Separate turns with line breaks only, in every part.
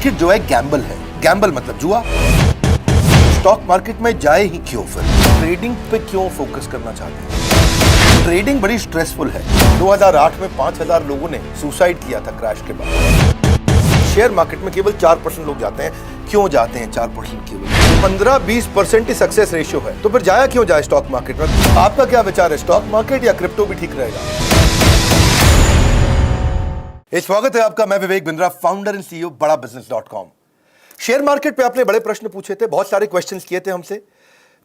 Market जो है Gamble है। गैम्बल मतलब जुआ। स्टॉक मार्केट में जाए ही क्यों, फिर ट्रेडिंग पे क्यों फोकस करना चाहते हैं? ट्रेडिंग बड़ी स्ट्रेसफुल है। 2008 में 5000 लोगों ने सुसाइड किया था क्रैश के बाद। शेयर मार्केट में केवल 4% लोग जाते हैं। क्यों जाते हैं 4% केवल? 15-20% ही सक्सेस रेशियो है, तो फिर जाया क्यों जाए स्टॉक मार्केट में? आपका क्या विचार है, स्टॉक मार्केट या क्रिप्टो भी ठीक रहेगा? स्वागत है आपका, मैं Vivek Bindra, founder and CEO बड़ा बिजनेस.com। शेयर मार्केट पे आपने बड़े प्रश्न पूछे थे, बहुत सारे क्वेश्चंस किए थे हमसे,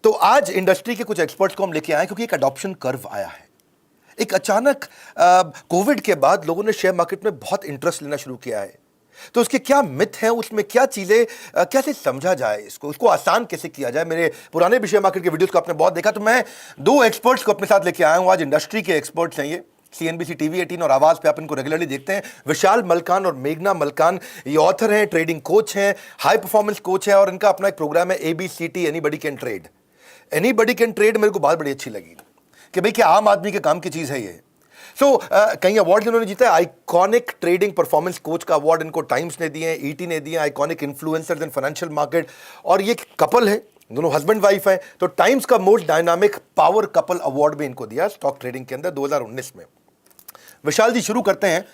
तो आज इंडस्ट्री के कुछ एक्सपर्ट्स को हम लेके आए क्योंकि एक अडॉप्शन कर्व आया है। एक अचानक कोविड के बाद लोगों ने शेयर मार्केट में बहुत इंटरेस्ट लेना शुरू किया है। तो उसके क्या मिथ हैं, उसमें क्या चीजें कैसे समझा जाए, उसको आसान कैसे किया जाए। मेरे पुराने भी शेयर मार्केट के वीडियोस को आपने बहुत देखा, तो मैं दो एक्सपर्ट्स को अपने साथ लेके आया हूं। आज इंडस्ट्री के एक्सपर्ट्स हैं, ये CNBC TV 18 और आवाज पे आप इनको रेगुलरली देखते हैं। विशाल मलकान और मेघना मलकान, ये ऑथर हैं, ट्रेडिंग कोच हैं, हाई परफॉर्मेंस कोच है, और इनका अपना एक प्रोग्राम है ABCT, anybody can trade. Anybody can trade मेरे को बात बड़ी अच्छी लगी कि भाई क्या आम आदमी के काम की चीज है ये। कई अवार्ड इन्होंने जीता है। आइकॉनिक ट्रेडिंग परफॉर्मेंस कोच का अवार्ड इनको टाइम्स ने दिए, ET ने दिए, iconic influencers in financial market. और ये कपल है, दोनों हस्बैंड वाइफ है, तो टाइम्स का most dynamic power couple award भी इनको दिया स्टॉक ट्रेडिंग के अंदर 2019 में। विशाल जी, शुरू करते हैं।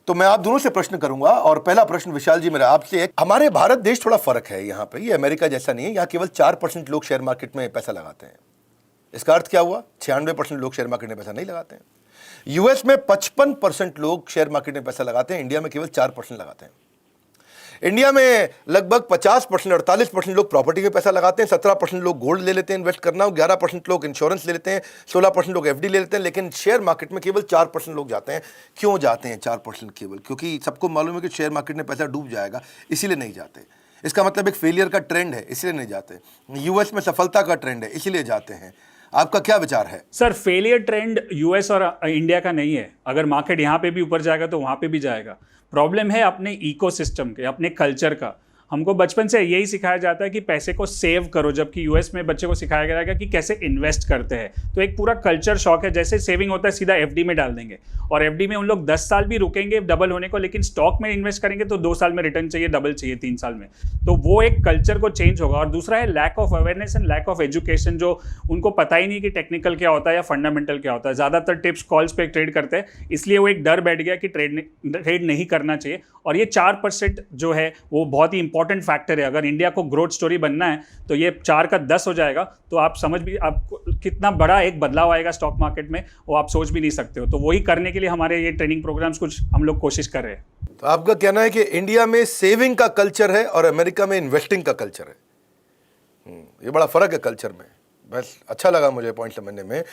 तो मैं आप दोनों से प्रश्न करूंगा, और पहला प्रश्न विशाल जी मेरा आपसे है। हमारे भारत देश थोड़ा फर्क है यहाँ पे, ये अमेरिका जैसा नहीं है। यहाँ केवल 4% लोग शेयर मार्केट में पैसा लगाते हैं। इसका अर्थ क्या हुआ? 96% लोग शेयर मार्केट में पैसा नहीं लगाते हैं। यूएस में 55% लोग शेयर मार्केट में पैसा लगाते हैं, इंडिया में केवल 4% लगाते हैं। इंडिया में लगभग 50%, 48% लोग प्रॉपर्टी में पैसा लगाते हैं, 17% लोग गोल्ड ले लेते हैं इन्वेस्ट करना, 11% लोग इंश्योरेंस ले लेते हैं, 16% लोग FD ले लेते हैं। लेकिन शेयर मार्केट में केवल 4% लोग जाते हैं। क्यों जाते हैं 4% केवल? क्योंकि सबको मालूम है कि शेयर मार्केट में पैसा डूब जाएगा, इसीलिए नहीं जाते। इसका मतलब एक फेलियर का ट्रेंड है, इसलिए नहीं जाते। यूएस में सफलता का ट्रेंड है, इसीलिए जाते हैं। आपका क्या विचार है?
सर, फेलियर ट्रेंड यूएस और इंडिया का नहीं है। अगर मार्केट यहाँ पे भी ऊपर जाएगा तो वहाँ पे भी जाएगा। प्रॉब्लम है अपने इकोसिस्टम के, अपने कल्चर का। हमको बचपन से यही सिखाया जाता है कि पैसे को सेव करो, जबकि यूएस में बच्चे को सिखाया जाएगा कि कैसे इन्वेस्ट करते हैं। तो एक पूरा कल्चर शॉक है। जैसे सेविंग होता है सीधा FD में डाल देंगे, और FD में उन लोग 10 साल भी रुकेंगे डबल होने को, लेकिन स्टॉक में इन्वेस्ट करेंगे तो 2 साल में रिटर्न चाहिए, डबल चाहिए 3 साल में। तो वो एक कल्चर को चेंज होगा। और दूसरा है lack of awareness and lack of education, जो उनको पता ही नहीं कि टेक्निकल क्या होता है या फंडामेंटल क्या होता है। ज़्यादातर टिप्स कॉल्स पे ट्रेड करते हैं, इसलिए वो एक डर बैठ गया कि ट्रेड नहीं करना चाहिए। और ये 4% जो है वो बहुत ही इंपॉर्टेंट फैक्टर है। अगर इंडिया को ग्रोथ स्टोरी बनना है तो ये 4 का 10 हो जाएगा, तो आप समझ भी, आपको कितना बड़ा एक बदलाव आएगा स्टॉक मार्केट में, वो आप सोच भी नहीं सकते हो। तो वही करने के लिए हमारे ये ट्रेनिंग प्रोग्राम्स कुछ हम लोग कोशिश कर रहे हैं।
तो आपका कहना है कि इंडिया में सेविंग का कल्चर है और अमेरिका में इन्वेस्टिंग का कल्चर है। ये बड़ा फर्क है कल्चर में। बस अच्छा लगा मुझे पॉइंट समझने में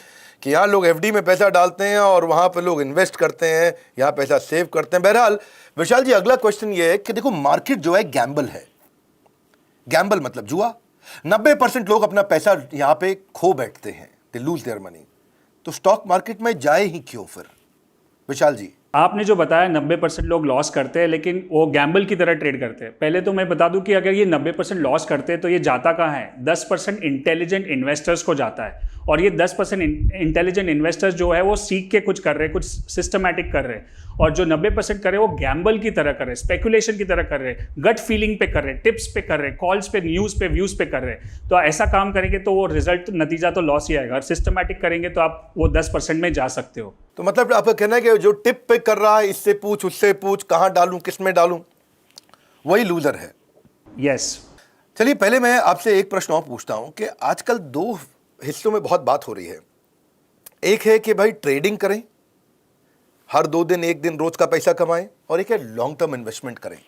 कि यहाँ लोग FD में पैसा डालते हैं और वहाँ पे लोग इन्वेस्ट करते हैं, यहाँ पैसा सेव करते हैं। बहरहाल विशाल जी, अगला क्वेश्चन ये है कि देखो, मार्केट जो है गैम्बल है। गैम्बल मतलब जुआ। 90% लोग अपना पैसा यहाँ पे खो बैठते हैं, दे लूज देयर मनी। तो स्टॉक मार्केट में जाए ही क्यों फिर, विशाल जी?
आपने जो बताया 90% लोग लॉस करते हैं, लेकिन वो गैम्बल की तरह ट्रेड करते हैं। पहले तो मैं बता दूं कि अगर ये 90% लॉस करते हैं तो ये जाता कहाँ है? 10% इंटेलिजेंट इन्वेस्टर्स को जाता है। और ये 10% इंटेलिजेंट इन्वेस्टर्स जो है वो सीख के कुछ कर रहे हैं, कुछ सिस्टमैटिक कर रहे हैं। और जो 90% कर रहे हैं वो गैम्बल की तरह कर रहे हैं, स्पेकुलेशन की तरह कर रहे हैं, गट फीलिंग पे कर रहे हैं, टिप्स पे कर रहे हैं, कॉल्स पे, न्यूज़ पे, व्यूज़ पे कर रहे हैं। तो ऐसा काम करेंगे तो वो रिजल्ट, नतीजा तो लॉस ही आएगा। और सिस्टमैटिक करेंगे तो आप वो 10% में जा सकते हो।
तो मतलब आपका कहना है कि जो टिप पे कर रहा है, इससे पूछ, उससे पूछ, कहाँ डालूं, किस में डालूं, वही लूजर है।
यस।
चलिए, पहले मैं आपसे एक प्रश्न और पूछता हूं कि आजकल 2 हिस्सों में बहुत बात हो रही है। एक है कि भाई ट्रेडिंग करें, हर 2 दिन 1 दिन रोज का पैसा कमाएं, और एक है लॉन्ग टर्म इन्वेस्टमेंट करें।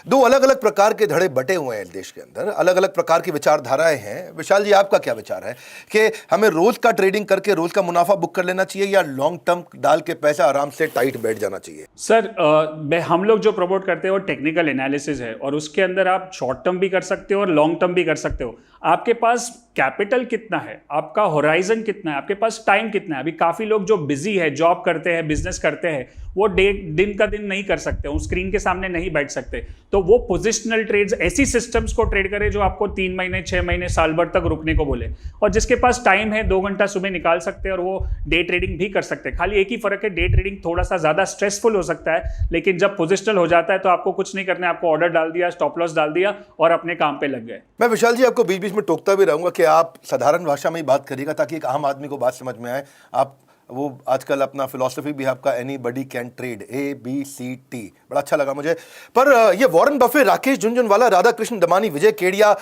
2 अलग अलग प्रकार के धड़े बटे हुए हैं देश के अंदर, अलग अलग प्रकार की विचारधाराएं हैं। विशाल जी, आपका क्या विचार है कि हमें रोज का ट्रेडिंग करके रोज का मुनाफा बुक कर लेना चाहिए, या लॉन्ग टर्म डाल के पैसा आराम से टाइट बैठ जाना चाहिए?
सर, हम लोग जो प्रमोट करते हैं वो टेक्निकल एनालिसिस है, और उसके अंदर आप शॉर्ट टर्म भी कर सकते हो और लॉन्ग टर्म भी कर सकते हो। आपके पास कैपिटल कितना है, आपका होराइजन कितना है, आपके पास टाइम कितना है। अभी काफी लोग जो बिजी है, जॉब करते हैं, बिजनेस करते हैं, वो दिन का दिन नहीं कर सकते, वो स्क्रीन के सामने नहीं बैठ सकते। तो वो पोजिशनल ट्रेड्स, ऐसी सिस्टम्स को ट्रेड करे जो आपको 3 महीने, 6 महीने, साल भर तक रुकने को बोले। और जिसके पास टाइम है, 2 घंटा सुबह निकाल सकते हैं और वो डे ट्रेडिंग भी कर सकते हैं। खाली एक ही फर्क है, डे ट्रेडिंग थोड़ा सा ज्यादा स्ट्रेसफुल हो सकता है, लेकिन जब पोजिशनल हो जाता है तो आपको कुछ नहीं करना है, आपको ऑर्डर डाल दिया, स्टॉप लॉस डाल दिया और अपने काम पे लग गए।
मैं विशाल जी आपको बीच बीच में टोकता भी रहूंगा कि आप साधारण भाषा में ही बात करिएगा ताकि एक आम आदमी को बात समझ में आए। आप वो आजकल अपना फिलॉसफी भी है आपका, एनीबॉडी कैन ट्रेड, ABCT, बड़ा अच्छा लगा मुझे। पर ये वॉरेन बफे, राकेश झुनझुनवाला, राधाकृष्ण दमानी, विजय केडिया,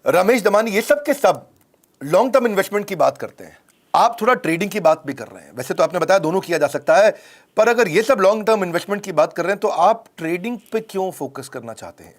रमेश दमानी, ये सब के सब लॉन्ग टर्म इन्वेस्टमेंट की बात करते हैं। आप थोड़ा ट्रेडिंग की बात भी कर रहे हैं। वैसे तो आपने बताया दोनों किया जा सकता है, पर अगर ये सब लॉन्ग टर्म इन्वेस्टमेंट की बात कर रहे हैं तो आप ट्रेडिंग पे क्यों फोकस करना चाहते हैं?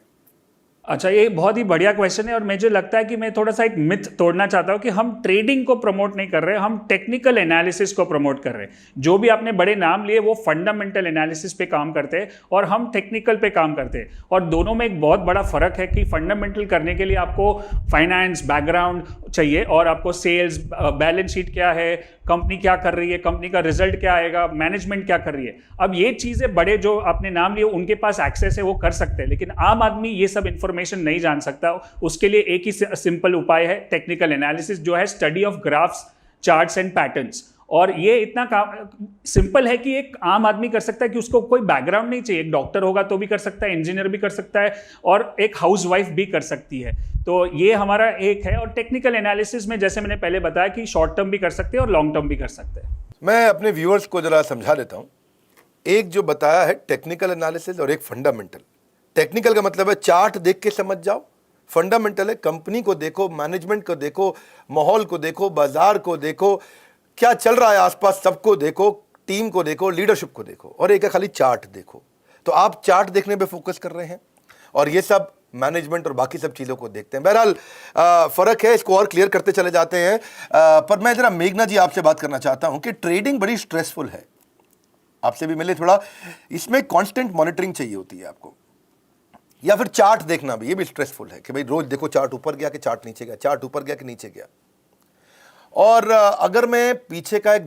अच्छा, ये बहुत ही बढ़िया क्वेश्चन है और मुझे लगता है कि मैं थोड़ा सा एक मिथ तोड़ना चाहता हूँ कि हम ट्रेडिंग को प्रमोट नहीं कर रहे, हम टेक्निकल एनालिसिस को प्रमोट कर रहे हैं। जो भी आपने बड़े नाम लिए वो फंडामेंटल एनालिसिस पे काम करते हैं और हम टेक्निकल पे काम करते हैं। और दोनों में एक बहुत बड़ा फर्क है कि फंडामेंटल करने के लिए आपको फाइनेंस बैकग्राउंड चाहिए और आपको सेल्स, बैलेंस शीट क्या है, कंपनी क्या कर रही है, कंपनी का रिजल्ट क्या आएगा, मैनेजमेंट क्या कर रही है। अब ये चीजें बड़े जो आपने नाम लिए उनके पास एक्सेस है, वो कर सकते हैं, लेकिन आम आदमी ये सब इंफॉर्मेशन नहीं जान सकता। उसके लिए एक ही सिंपल उपाय है, टेक्निकल एनालिसिस, जो है study of graphs, charts and patterns. और ये इतना सिंपल है कि एक आम आदमी कर सकता है, कि उसको कोई बैकग्राउंड नहीं चाहिए। एक डॉक्टर होगा तो भी कर सकता है, इंजीनियर भी कर सकता है और एक हाउसवाइफ भी कर सकती है। तो ये हमारा एक है। और टेक्निकल एनालिसिस में जैसे मैंने पहले बताया कि शॉर्ट टर्म भी कर सकते हैं और लॉन्ग टर्म भी कर सकते हैं।
मैं अपने व्यूअर्स को जरा समझा देता हूं। एक जो बताया है टेक्निकल एनालिसिस और एक फंडामेंटल। टेक्निकल का मतलब है चार्ट देख के समझ जाओ, फंडामेंटल है कंपनी को देखो, मैनेजमेंट को देखो, माहौल को देखो, बाजार को देखो, क्या चल रहा है आसपास सबको देखो, टीम को देखो, लीडरशिप को देखो। और एक है खाली चार्ट देखो। तो आप चार्ट देखने पे फोकस कर रहे हैं और ये सब मैनेजमेंट और बाकी सब चीज़ों को देखते हैं। बहरहाल फ़र्क है, इसको और क्लियर करते चले जाते हैं। पर मैं ज़रा मेघना जी आपसे बात करना चाहता हूं कि ट्रेडिंग बड़ी स्ट्रेसफुल है। आपसे भी मिले थोड़ा, इसमें कांस्टेंट मॉनिटरिंग चाहिए होती है आपको, या फिर चार्ट देखना भी, ये भी स्ट्रेसफुल है कि भाई रोज देखो चार्ट ऊपर गया कि चार्ट नीचे गया, चार्ट ऊपर गया कि नीचे गया। और अगर मैं पीछे का एक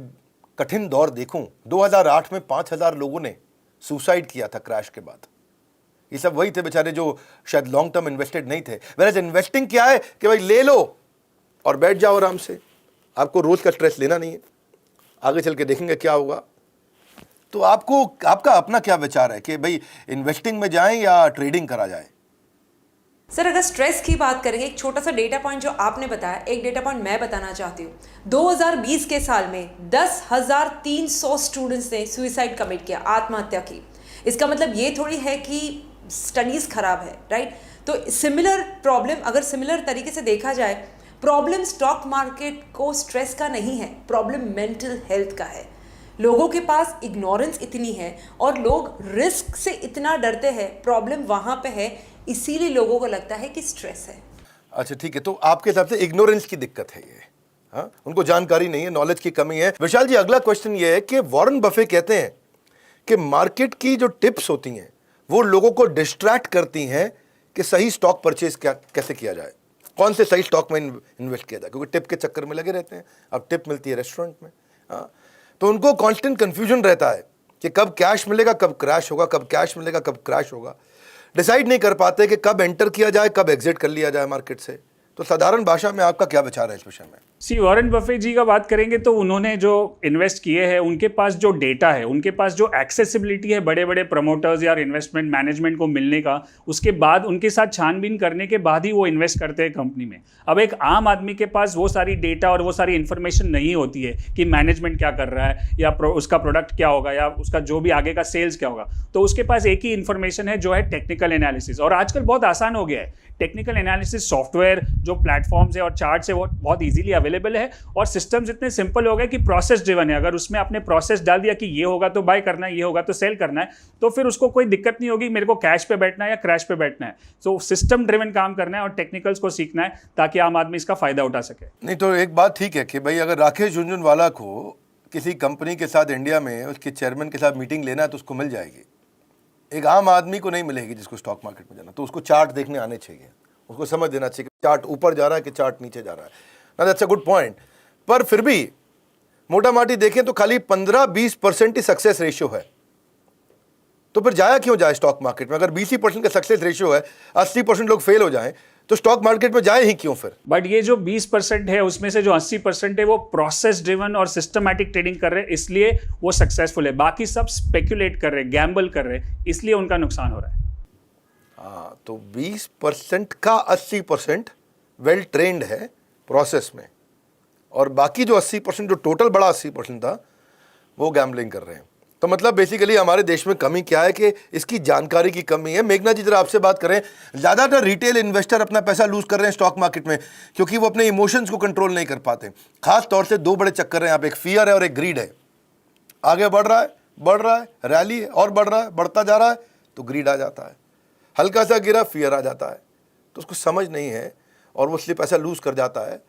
कठिन दौर देखूं, 2008 में 5000 लोगों ने सुसाइड किया था क्रैश के बाद। ये सब वही थे बेचारे जो शायद लॉन्ग टर्म इन्वेस्टेड नहीं थे। वेराज इन्वेस्टिंग क्या है कि भाई ले लो और बैठ जाओ आराम से, आपको रोज का स्ट्रेस लेना नहीं है, आगे चल के देखेंगे क्या होगा। तो आपको, आपका अपना क्या विचार है कि भाई इन्वेस्टिंग में जाएं या ट्रेडिंग करा जाए?
सर, अगर स्ट्रेस की बात करेंगे, एक छोटा सा डेटा पॉइंट जो आपने बताया, एक डेटा पॉइंट मैं बताना चाहती हूँ। 2020 के साल में 10,300 स्टूडेंट्स ने सुइसाइड कमिट किया, आत्महत्या की। इसका मतलब ये थोड़ी है कि स्टडीज़ खराब है, राइट? तो सिमिलर प्रॉब्लम, अगर सिमिलर तरीके से देखा जाए, प्रॉब्लम स्टॉक मार्केट को स्ट्रेस का नहीं है, प्रॉब्लम मेंटल हेल्थ का है। लोगों के पास इग्नोरेंस इतनी है और लोग रिस्क से इतना डरते हैं, प्रॉब्लम वहाँ पे है, इसीलिए लोगों को लगता है कि स्ट्रेस है।
अच्छा ठीक है, तो आपके हिसाब से इग्नोरेंस की दिक्कत है ये, हाँ? उनको जानकारी नहीं है, नॉलेज की कमी है। विशाल जी, अगला क्वेश्चन ये है कि वॉरेन बफे कहते हैं कि मार्केट की जो टिप्स होती हैं वो लोगों को डिस्ट्रैक्ट करती हैं कि सही स्टॉक परचेज कैसे किया जाए, कौन से सही स्टॉक में इन्वेस्ट किया जाए, क्योंकि टिप के चक्कर में लगे रहते हैं। अब टिप मिलती है रेस्टोरेंट में, हाँ, तो उनको कांस्टेंट कंफ्यूजन रहता है कि कब कैश मिलेगा, कब क्रैश होगा, कब कैश मिलेगा, कब क्रैश होगा। डिसाइड नहीं कर पाते कि कब एंटर किया जाए, कब एग्जिट कर लिया जाए मार्केट से। तो साधारण भाषा में आपका क्या विचार है इस विषय में?
वॉरेन बफे जी का बात करेंगे तो उन्होंने जो इन्वेस्ट किए हैं, उनके पास जो डेटा है, उनके पास जो एक्सेसिबिलिटी है बड़े बड़े प्रमोटर्स या इन्वेस्टमेंट मैनेजमेंट को मिलने का, उसके बाद उनके साथ छानबीन करने के बाद ही वो इन्वेस्ट करते हैं कंपनी में। अब एक आम आदमी के पास वो सारी डेटा और वो सारी इन्फॉर्मेशन नहीं होती है कि मैनेजमेंट क्या कर रहा है या उसका प्रोडक्ट क्या होगा या उसका जो भी आगे का सेल्स क्या होगा। तो उसके पास एक ही इन्फॉर्मेशन है जो है टेक्निकल एनालिसिस। और आजकल बहुत आसान हो गया है, टेक्निकल एनालिसिस सॉफ्टवेयर जो प्लेटफॉर्म्स है और चार्ट्स है वो बहुत इजीली अवेलेबल है और सिस्टम्स इतने सिंपल हो गए कि प्रोसेस ड्रिवन है। अगर उसमें आपने प्रोसेस डाल दिया कि ये होगा तो बाय करना है, ये होगा तो सेल करना है, तो फिर उसको कोई दिक्कत नहीं होगी मेरे को कैश पे बैठना है या क्रैश पे बैठना है। तो सिस्टम ड्रिवन काम करना है और टेक्निकल्स को सीखना है ताकि आम आदमी इसका फायदा उठा सके।
नहीं तो एक बात ठीक है कि भाई अगर राकेश झुनझुनवाला को किसी कंपनी के साथ इंडिया में उसके चेयरमैन के साथ मीटिंग लेना है तो उसको मिल जाएगी। एक आम आदमी को नहीं मिलेगी जिसको स्टॉक मार्केट में जाना, तो उसको चार्ट देखने आने चाहिए, उसको समझ देना चाहिए कि चार्ट ऊपर जा रहा है कि चार्ट नीचे जा रहा है ना। That's a good point. पर फिर भी मोटा माटी देखें तो खाली 15-20% ही सक्सेस रेशियो है, तो फिर जाया क्यों जाए स्टॉक मार्केट में? अगर 20% का सक्सेस रेशियो है, 80% लोग फेल हो जाएं, तो स्टॉक मार्केट में जाए ही क्यों फिर?
बट ये जो 20% है उसमें से जो 80% है वो प्रोसेस ड्रिवन और सिस्टमैटिक ट्रेडिंग कर रहे हैं, इसलिए वो सक्सेसफुल है। बाकी सब स्पेक्यूलेट कर रहे हैं, गैम्बल कर रहे हैं, इसलिए उनका नुकसान हो रहा है।
हाँ, तो 20% का 80% वेल ट्रेंड है प्रोसेस में, और बाकी जो 80%, जो टोटल बड़ा 80% था, वो गैम्बलिंग कर रहे हैं। तो मतलब बेसिकली हमारे देश में कमी क्या है कि इसकी जानकारी की कमी है। मेघना जी, जरा आपसे बात करें। ज़्यादातर रिटेल इन्वेस्टर अपना पैसा लूज कर रहे हैं स्टॉक मार्केट में क्योंकि वो अपने इमोशंस को कंट्रोल नहीं कर पाते। खास तौर से दो बड़े चक्कर हैं यहाँ पे, एक फियर है और एक ग्रीड है। आगे बढ़ रहा है, रैली है और बढ़ रहा है, बढ़ता जा रहा है, तो ग्रीड आ जाता है। हल्का सा गिरा, फियर आ जाता है, तो उसको समझ नहीं है और वो इसलिए पैसा लूज कर जाता है।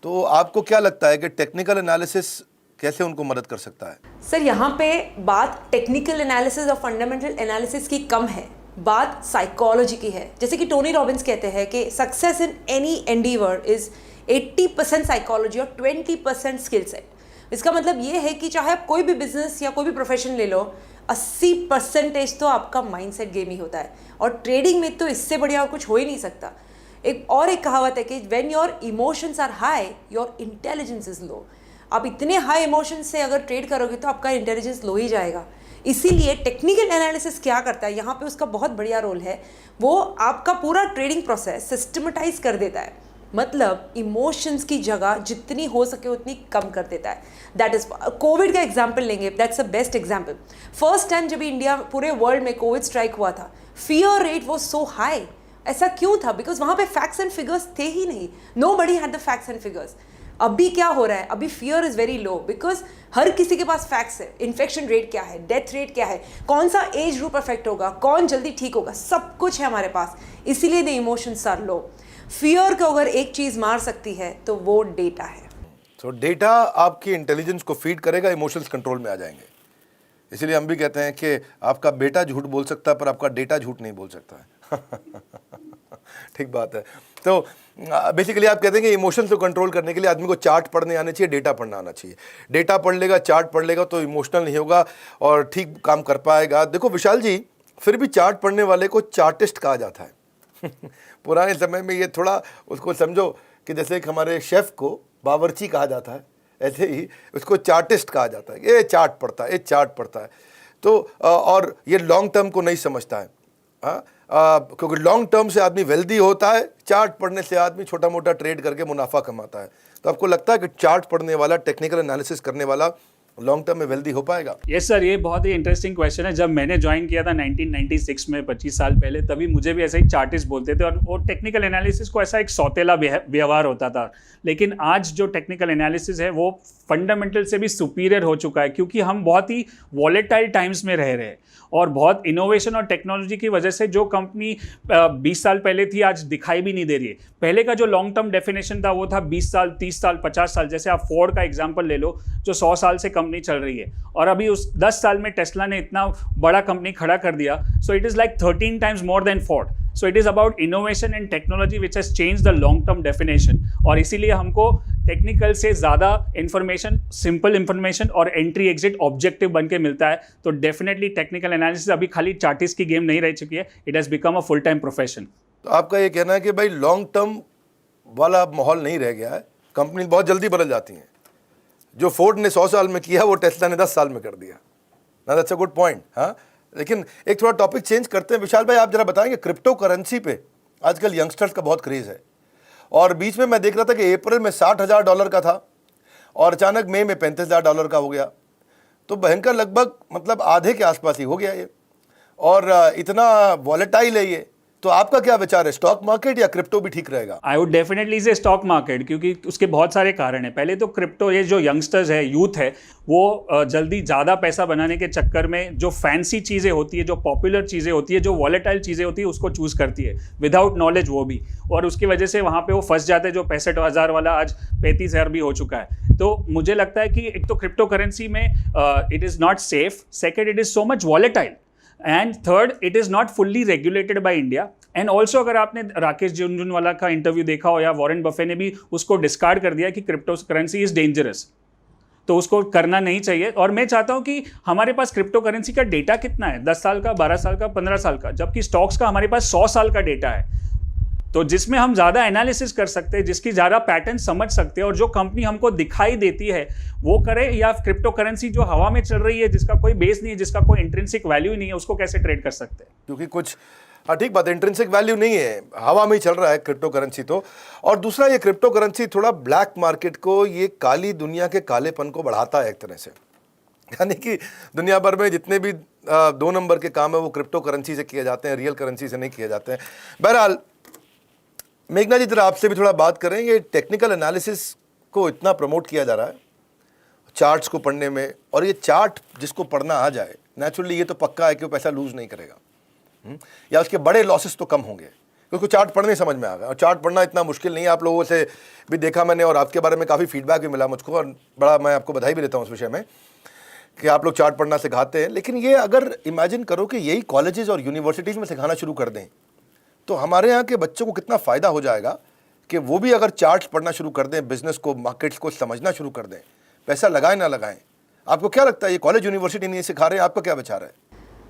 तो आपको क्या लगता है कि टेक्निकल एनालिसिस कैसे उनको मदद कर सकता है?
सर, यहाँ पे बात टेक्निकल एनालिसिस और फंडामेंटल एनालिसिस की कम है, बात साइकोलॉजी की है। जैसे कि टोनी रॉबिन्स कहते हैं कि success in any endeavour is 80% psychology और 20% स्किल सेट। इसका मतलब ये है कि चाहे आप कोई भी बिजनेस या कोई भी प्रोफेशन ले लो, 80% तो आपका माइंडसेट गेम ही होता है, और ट्रेडिंग में तो इससे बढ़िया और कुछ हो ही नहीं सकता। एक कहावत है कि when your emotions are high, your intelligence is low. आप इतने हाई इमोशंस से अगर ट्रेड करोगे तो आपका इंटेलिजेंस लो ही जाएगा। इसीलिए टेक्निकल एनालिसिस क्या करता है, यहाँ पे उसका बहुत बढ़िया रोल है। वो आपका पूरा ट्रेडिंग प्रोसेस सिस्टमेटाइज कर देता है, मतलब इमोशंस की जगह जितनी हो सके उतनी कम कर देता है। दैट इज, कोविड का एग्जाम्पल लेंगे, that's a best example. First time जब इंडिया, पूरे वर्ल्ड में कोविड स्ट्राइक हुआ था, fear rate was so high. ऐसा क्यों था? बिकॉज वहाँ पे फैक्ट्स एंड फिगर्स थे ही नहीं, nobody had the facts and figures. अभी क्या हो रहा है, अभी fear is very low because हर किसी के पास फैक्ट्स है। इन्फेक्शन रेट क्या है, डेथ रेट क्या है, कौन सा एज ग्रुप अफेक्ट होगा, कौन जल्दी ठीक होगा, सब कुछ है हमारे पास। इसीलिए the emotions are low. Fear को अगर एक चीज मार सकती है तो वो डेटा है।
तो डेटा आपकी इंटेलिजेंस को फीड करेगा, इमोशंस कंट्रोल में आ जाएंगे। इसीलिए हम भी कहते हैं कि आपका बेटा झूठ बोल सकता है पर आपका डेटा झूठ नहीं बोल सकता है। ठीक बात है। तो बेसिकली आप कहते हैं कि इमोशंस को कंट्रोल करने के लिए आदमी को चार्ट पढ़ने आने चाहिए, डेटा पढ़ना आना चाहिए। डेटा पढ़ लेगा, चार्ट पढ़ लेगा तो इमोशनल नहीं होगा और ठीक काम कर पाएगा। देखो विशाल जी, फिर भी चार्ट पढ़ने वाले को चार्टिस्ट कहा जाता है। पुराने समय में ये थोड़ा उसको समझो कि जैसे एक हमारे शेफ़ को बावर्ची कहा जाता है, ऐसे ही उसको चार्टिस्ट कहा जाता है। ये चार्ट पढ़ता है, ये चार्ट पढ़ता है। तो और ये लॉन्ग टर्म को नहीं समझता है, क्योंकि लॉन्ग टर्म से आदमी वेल्दी होता है, चार्ट पढ़ने से आदमी छोटा मोटा ट्रेड करके मुनाफा कमाता है। तो आपको लगता है कि चार्ट पढ़ने वाला, टेक्निकल एनालिसिस करने वाला लॉन्ग टर्म में वेल्दी हो पाएगा?
यस सर, ये बहुत ही इंटरेस्टिंग क्वेश्चन है। जब मैंने ज्वाइन किया था 1996 में, 25 साल पहले, तभी मुझे भी ऐसा ही चार्टिस्ट बोलते थे और वो टेक्निकल एनालिसिस को ऐसा एक सौतेला व्यवहार होता था। लेकिन आज जो टेक्निकल एनालिसिस है वो फंडामेंटल से भी सुपीरियर हो चुका है, क्योंकि हम बहुत ही वॉलेटाइल टाइम्स में रह रहे हैं और बहुत इनोवेशन और टेक्नोलॉजी की वजह से जो कंपनी 20 साल पहले थी आज दिखाई भी नहीं दे रही है। पहले का जो लॉन्ग टर्म डेफिनेशन था वो था 20 साल, 30 साल, 50 साल। जैसे आप फोर्ड का एग्जांपल ले लो जो 100 साल से कंपनी चल रही है, और अभी उस 10 साल में टेस्ला ने इतना बड़ा कंपनी खड़ा कर दिया। So it is like 13 times more than Ford. So it is about innovation and technology which has change the long term definition. और इसीलिए हमको टेक्निकल से ज़्यादा इंफॉर्मेशन, सिंपल इंफॉर्मेशन और एंट्री एग्जिट ऑब्जेक्टिव बन के मिलता है। तो डेफिनेटली टेक्निकल एनालिसिस अभी खाली चार्टिस्ट की गेम नहीं रह चुकी है, it has become a full time profession.
तो आपका ये कहना है कि भाई लॉन्ग टर्म वाला माहौल नहीं रह गया है, कंपनी बहुत जल्दी बदल जाती हैं। जो फोर्ड ने 100 साल में किया वो टेस्ला ने 10 साल में कर दिया ना। That's a good point. हाँ, लेकिन एक थोड़ा टॉपिक चेंज करते हैं। विशाल भाई, आप जरा बताएंगे, क्रिप्टो करेंसी पे आजकल यंगस्टर्स का बहुत क्रेज़ है, और बीच में मैं देख रहा था कि अप्रैल में $60,000 का था और अचानक मई में $35,000 का हो गया। तो भयंकर, लगभग मतलब आधे के आसपास ही हो गया ये, और इतना वॉलेटाइल है ये। तो आपका क्या विचार है, स्टॉक मार्केट या क्रिप्टो भी ठीक रहेगा?
आई वुड डेफिनेटली से स्टॉक मार्केट, क्योंकि उसके बहुत सारे कारण हैं। पहले तो क्रिप्टो, ये जो यंगस्टर्स है, यूथ है, वो जल्दी ज़्यादा पैसा बनाने के चक्कर में जो फैंसी चीज़ें होती है, जो पॉपुलर चीज़ें होती है, जो वॉलेटाइल चीज़ें होती है, उसको चूज़ करती है विदाउट नॉलेज वो भी, और उसकी वजह से वहाँ पे वो फंस जाते हैं। जो 65,000 वाला आज 35,000 भी हो चुका है। तो मुझे लगता है कि एक तो क्रिप्टो करेंसी में it is not safe, second it is so much volatile, and third it is not fully regulated by India, and also अगर आपने राकेश झुनझुनवाला का इंटरव्यू देखा हो या वॉरेन बफे ने भी उसको डिस्कार्ड कर दिया कि क्रिप्टो करेंसी इज डेंजरस, तो उसको करना नहीं चाहिए। और मैं चाहता हूं कि हमारे पास क्रिप्टो करेंसी का डेटा कितना है, 10 साल का, 12 साल का, 15 साल का, जबकि स्टॉक्स का हमारे पास 100 साल का डेटा है। तो जिसमें हम ज़्यादा एनालिसिस कर सकते हैं, जिसकी ज़्यादा पैटर्न समझ सकते हैं, और जो कंपनी हमको दिखाई देती है वो करे, या क्रिप्टो करेंसी जो हवा में चल रही है, जिसका कोई बेस नहीं है, जिसका कोई इंट्रिंसिक वैल्यू नहीं है, उसको कैसे ट्रेड कर सकते हैं?
क्योंकि कुछ, हाँ ठीक बात है, इंट्रिंसिक वैल्यू नहीं है, हवा में ही चल रहा है क्रिप्टो करेंसी तो। और दूसरा, ये क्रिप्टो करेंसी थोड़ा ब्लैक मार्केट को, ये काली दुनिया के कालेपन को बढ़ाता है एक तरह से। यानी कि दुनिया भर में जितने भी 2 नंबर के काम है वो क्रिप्टो करेंसी से किए जाते हैं, रियल करेंसी से नहीं किए जाते हैं। बहरहाल मेघना जी, जरा आपसे भी थोड़ा बात करें, ये टेक्निकल एनालिसिस को इतना प्रमोट किया जा रहा है चार्ट्स को पढ़ने में, और ये चार्ट जिसको पढ़ना आ जाए नेचुरली ये तो पक्का है कि वो पैसा लूज नहीं करेगा, या उसके बड़े लॉसेस तो कम होंगे, क्योंकि चार्ट पढ़ने समझ में आ गया। और चार्ट पढ़ना इतना मुश्किल नहीं है, आप लोगों से भी देखा मैंने, और आपके बारे में काफ़ी फीडबैक भी मिला मुझको, और बड़ा मैं आपको बधाई भी देता हूँ उस विषय में कि आप लोग चार्ट पढ़ना सिखाते हैं। लेकिन ये अगर इमेजिन करो कि यही कॉलेजेस और यूनिवर्सिटीज़ में सिखाना शुरू कर दें, तो हमारे यहाँ के बच्चों को कितना फ़ायदा हो जाएगा कि वो भी अगर चार्ट्स पढ़ना शुरू कर दें, बिजनेस को, मार्केट्स को समझना शुरू कर दें, पैसा लगाएं ना लगाएं। आपको क्या लगता है, ये कॉलेज यूनिवर्सिटी नहीं सिखा रहे हैं, आपका क्या विचार है?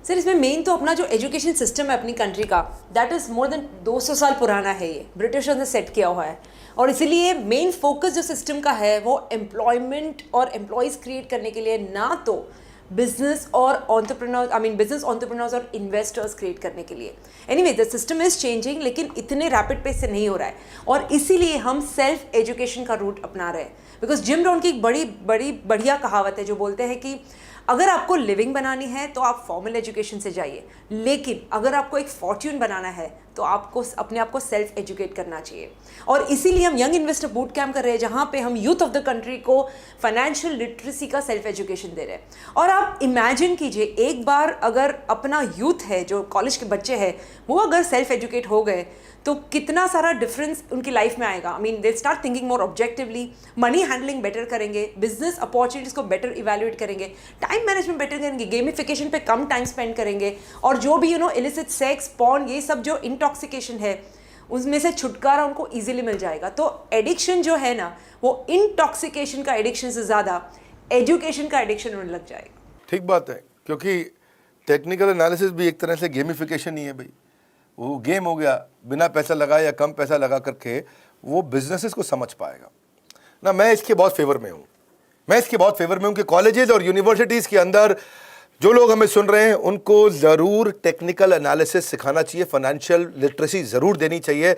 सर, इसमें मेन तो अपना जो एजुकेशन सिस्टम है अपनी कंट्री का, दैट इज़ मोर देन 200 साल पुराना है। ये ब्रिटिशर्स ने सेट किया हुआ है, और इसीलिए मेन फोकस जो सिस्टम का है वो एम्प्लॉयमेंट और एम्प्लॉयज़ क्रिएट करने के लिए, ना तो बिजनेस और बिजनेस एंटरप्रेन्योर्स और इन्वेस्टर्स क्रिएट करने के लिए। Anyway, the system is changing, लेकिन इतने रैपिड पेस से नहीं हो रहा है, और इसीलिए हम सेल्फ एजुकेशन का रूट अपना रहे हैं। बिकॉज जिम रॉन की एक बढ़िया कहावत है जो बोलते हैं कि अगर आपको लिविंग बनानी है तो आप फॉर्मल एजुकेशन से जाइए, लेकिन अगर आपको एक फॉर्च्यून बनाना है तो आपको अपने आप को सेल्फ एजुकेट करना चाहिए। और इसीलिए हम यंग इन्वेस्टर बूट कैम्प कर रहे हैं, जहाँ पे हम यूथ ऑफ द कंट्री को फाइनेंशियल लिटरेसी का सेल्फ एजुकेशन दे रहे हैं। और आप इमेजिन कीजिए, एक बार अगर अपना यूथ है, जो कॉलेज के बच्चे हैं, वो अगर सेल्फ एजुकेट हो गए तो कितना सारा डिफरेंस उनकी लाइफ में आएगा। They start thinking more objectively, money handling better करेंगे, बिजनेस अपॉर्चुनिटीज़ को बेटर इवैल्यूएट करेंगे, टाइम मैनेजमेंट बेटर करेंगे, गेमिफिकेशन पे कम टाइम स्पेंड करेंगे, और जो भी इलिसिट सेक्स, पॉर्न, ये सब जो इंटॉक्सिकेशन है उसमें से छुटकारा उनको ईजिली मिल जाएगा। तो एडिक्शन जो है ना, वो इंटॉक्सिकेशन का एडिक्शन से ज़्यादा एजुकेशन का एडिक्शन उन्हें लग जाएगा।
ठीक बात है, क्योंकि टेक्निकल एनालिसिस भी एक तरह से गेमिफिकेशन ही है भाई। वो गेम हो गया, बिना पैसा लगाए या कम पैसा लगा करके वो बिजनेसेस को समझ पाएगा ना। मैं इसके बहुत फेवर में हूँ, कि कॉलेजेस और यूनिवर्सिटीज़ के अंदर जो लोग हमें सुन रहे हैं उनको ज़रूर टेक्निकल एनालिसिस सिखाना चाहिए, फाइनेंशियल लिटरेसी ज़रूर देनी चाहिए,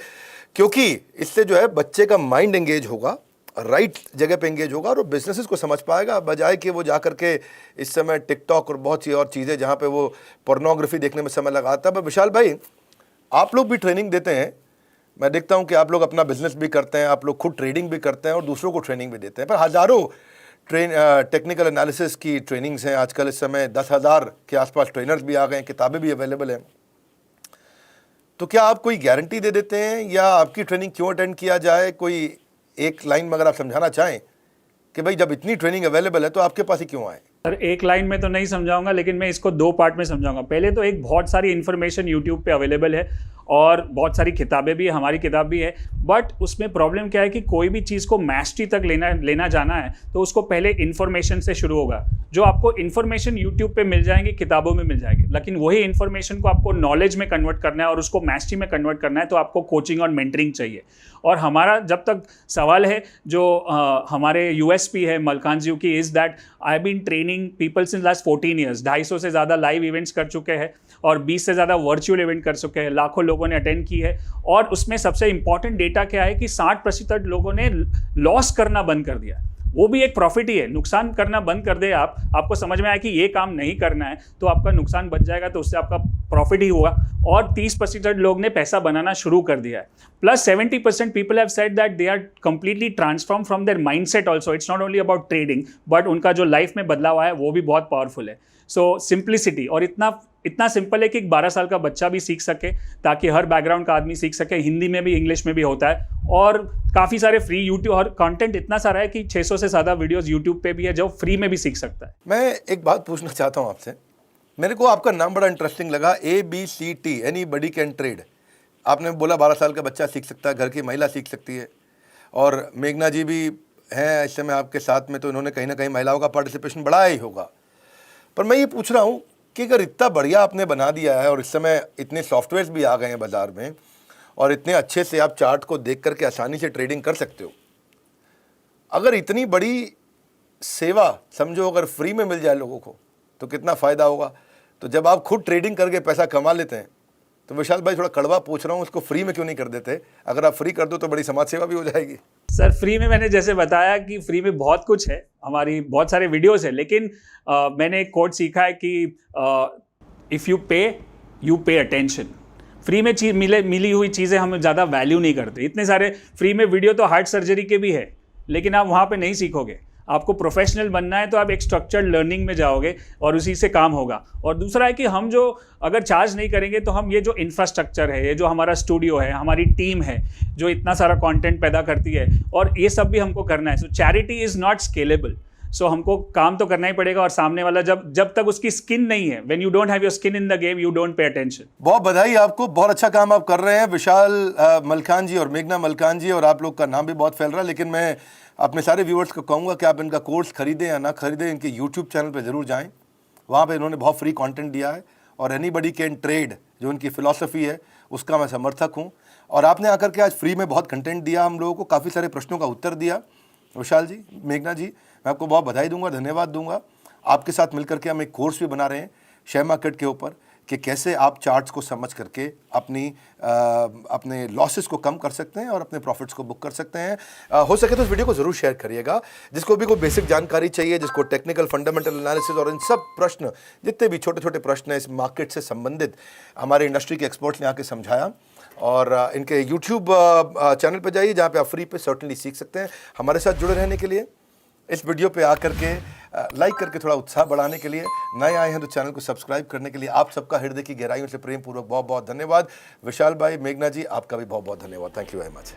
क्योंकि इससे जो है बच्चे का माइंड एंगेज होगा, राइट जगह पे एंगेज होगा, और वो बिजनेसेस को समझ पाएगा, बजाय कि वो जा करके इस समय टिकटॉक और बहुत सी और चीज़ें जहाँ पे वो पोर्नोग्राफी देखने में समय लगाता है। विशाल भाई, आप लोग भी ट्रेनिंग देते हैं, मैं देखता हूं कि आप लोग अपना बिजनेस भी करते हैं, आप लोग खुद ट्रेडिंग भी करते हैं और दूसरों को ट्रेनिंग भी देते हैं, पर हज़ारों टेक्निकल एनालिसिस की ट्रेनिंग्स हैं आजकल। इस समय 10,000 के आसपास ट्रेनर्स भी आ गए हैं, किताबें भी अवेलेबल हैं। तो क्या आप कोई गारंटी दे देते हैं, या आपकी ट्रेनिंग क्यों अटेंड किया जाए? कोई एक लाइन में अगर आप समझाना चाहें कि भाई जब इतनी ट्रेनिंग अवेलेबल है तो आपके पास ही क्यों आए?
सर, एक लाइन में तो नहीं समझाऊंगा, लेकिन मैं इसको 2 पार्ट में समझाऊंगा। पहले तो एक बहुत सारी इन्फॉर्मेशन यूट्यूब पे अवेलेबल है, और बहुत सारी किताबें भी है, हमारी किताब भी है, बट उसमें प्रॉब्लम क्या है कि कोई भी चीज़ को मैस्टरी तक लेना जाना है तो उसको पहले इन्फॉर्मेशन से शुरू होगा। जो आपको इन्फॉर्मेशन यूट्यूब पे मिल जाएंगी, किताबों में मिल जाएगी, लेकिन वही इन्फॉर्मेशन को आपको नॉलेज में कन्वर्ट करना है और उसको मैस्टरी में कन्वर्ट करना है, तो आपको कोचिंग और मेंटरिंग चाहिए। और हमारा जब तक सवाल है, जो हमारे यूएसपी है मलकान जी की, is that I have been training people since last 14 years. 250 से ज़्यादा लाइव इवेंट्स कर चुके हैं और 20 से ज़्यादा वर्चुअल इवेंट कर चुके हैं, लाखों लोगों ने अटेंड की है। और उसमें सबसे इंपॉर्टेंट डेटा क्या है कि 60% लोगों ने लॉस करना बंद कर दिया। वो भी एक प्रॉफिट ही है। नुकसान करना बंद कर दे आपको समझ में आया कि ये काम नहीं करना है, तो आपका नुकसान बच जाएगा, तो उससे आपका प्रॉफिट ही होगा। और 30% लोग ने पैसा बनाना शुरू कर दिया है। Plus 70% people have said that they are completely transform from their mindset also. It's not only about trading, but उनका जो लाइफ में बदलाव आया वो भी बहुत पावरफुल है। सो सिंप्लिसिटी, और इतना सिंपल है कि 12 साल का बच्चा भी सीख सके, ताकि हर बैकग्राउंड का आदमी सीख सके। हिंदी में भी, इंग्लिश में भी होता है, और काफ़ी सारे फ्री यूट्यूब और कंटेंट इतना सारा है कि 600 से ज़्यादा वीडियोस यूट्यूब पे भी है जो फ्री में भी सीख सकता है।
मैं एक बात पूछना चाहता हूँ आपसे, मेरे को आपका नाम बड़ा इंटरेस्टिंग लगा, ABCT, एनीबडी कैन ट्रेड। आपने बोला 12 साल का बच्चा सीख सकता है, घर की महिला सीख सकती है, और मेघना जी भी हैं इस समय आपके साथ में, तो इन्होंने कहीं ना कहीं महिलाओं का पार्टिसिपेशन बढ़ाया ही होगा। पर मैं ये पूछ रहा हूँ कि अगर इतना बढ़िया आपने बना दिया है और इस समय इतने सॉफ्टवेयर्स भी आ गए हैं बाज़ार में और इतने अच्छे से आप चार्ट को देख करके आसानी से ट्रेडिंग कर सकते हो, अगर इतनी बड़ी सेवा समझो अगर फ्री में मिल जाए लोगों को तो कितना फ़ायदा होगा। तो जब आप खुद ट्रेडिंग करके पैसा कमा लेते हैं तो विशाल भाई, थोड़ा कड़वा पूछ रहा हूँ, उसको फ्री में क्यों नहीं कर देते? अगर आप फ्री कर दो तो बड़ी समाज सेवा भी हो जाएगी।
सर फ्री में मैंने जैसे बताया कि फ्री में बहुत कुछ है, हमारी बहुत सारे वीडियोस है, लेकिन मैंने एक कोट सीखा है कि if you pay attention. Free में मिली हुई चीज़ें हम ज़्यादा वैल्यू नहीं करते। इतने सारे फ्री में वीडियो तो हार्ट सर्जरी के भी है, लेकिन आप वहाँ पे नहीं सीखोगे। आपको प्रोफेशनल बनना है तो आप एक स्ट्रक्चर्ड लर्निंग में जाओगे और उसी से काम होगा। और दूसरा है कि हम जो अगर चार्ज नहीं करेंगे तो हम ये जो इंफ्रास्ट्रक्चर है, ये जो हमारा स्टूडियो है, हमारी टीम है जो इतना सारा कंटेंट पैदा करती है, और ये सब भी हमको करना है। सो चैरिटी इज़ नॉट स्केलेबल। सो हमको काम तो करना ही पड़ेगा, और सामने वाला जब तक उसकी स्किन नहीं है, when you don't have your skin in the game, you don't pay attention.
बहुत बधाई आपको, बहुत अच्छा काम आप कर रहे हैं विशाल मलकान जी और मेघना मलकान जी, और आप लोग का नाम भी बहुत फैल रहा है। लेकिन मैं अपने सारे व्यूअर्स को कहूँगा कि आप इनका कोर्स खरीदें या ना खरीदें, इनके यूट्यूब चैनल पर ज़रूर जाएँ। वहाँ पे इन्होंने बहुत फ्री कंटेंट दिया है, और एनीबडी कैन ट्रेड जो इनकी फ़िलॉसफ़ी है उसका मैं समर्थक हूँ। और आपने आकर के आज फ्री में बहुत कंटेंट दिया हम लोगों को, काफ़ी सारे प्रश्नों का उत्तर दिया। विशाल जी, मेघना जी, मैं आपको बहुत बधाई दूंगा, धन्यवाद दूंगा। आपके साथ मिलकर के हम एक कोर्स भी बना रहे हैं शेयर मार्केट के ऊपर कि कैसे आप चार्ट्स को समझ करके अपने लॉसेस को कम कर सकते हैं और अपने प्रॉफिट्स को बुक कर सकते हैं। हो सके तो इस वीडियो को ज़रूर शेयर करिएगा। जिसको भी कोई बेसिक जानकारी चाहिए, जिसको टेक्निकल फंडामेंटल एनालिसिस और इन सब प्रश्न, जितने भी छोटे छोटे प्रश्न हैं इस मार्केट से संबंधित, हमारे इंडस्ट्री के एक्सपर्ट्स ने आके समझाया। और इनके यूट्यूब चैनल पर जाइए जहाँ पे आप फ्री पे सर्टनली सीख सकते हैं। हमारे साथ जुड़े रहने के लिए, इस वीडियो पे आकर के लाइक करके थोड़ा उत्साह बढ़ाने के लिए, नए आए हैं तो चैनल को सब्सक्राइब करने के लिए आप सबका हृदय की गहराइयों से प्रेम पूर्वक बहुत बहुत धन्यवाद। विशाल भाई, मेघना जी, आपका भी बहुत बहुत धन्यवाद। Thank you very much.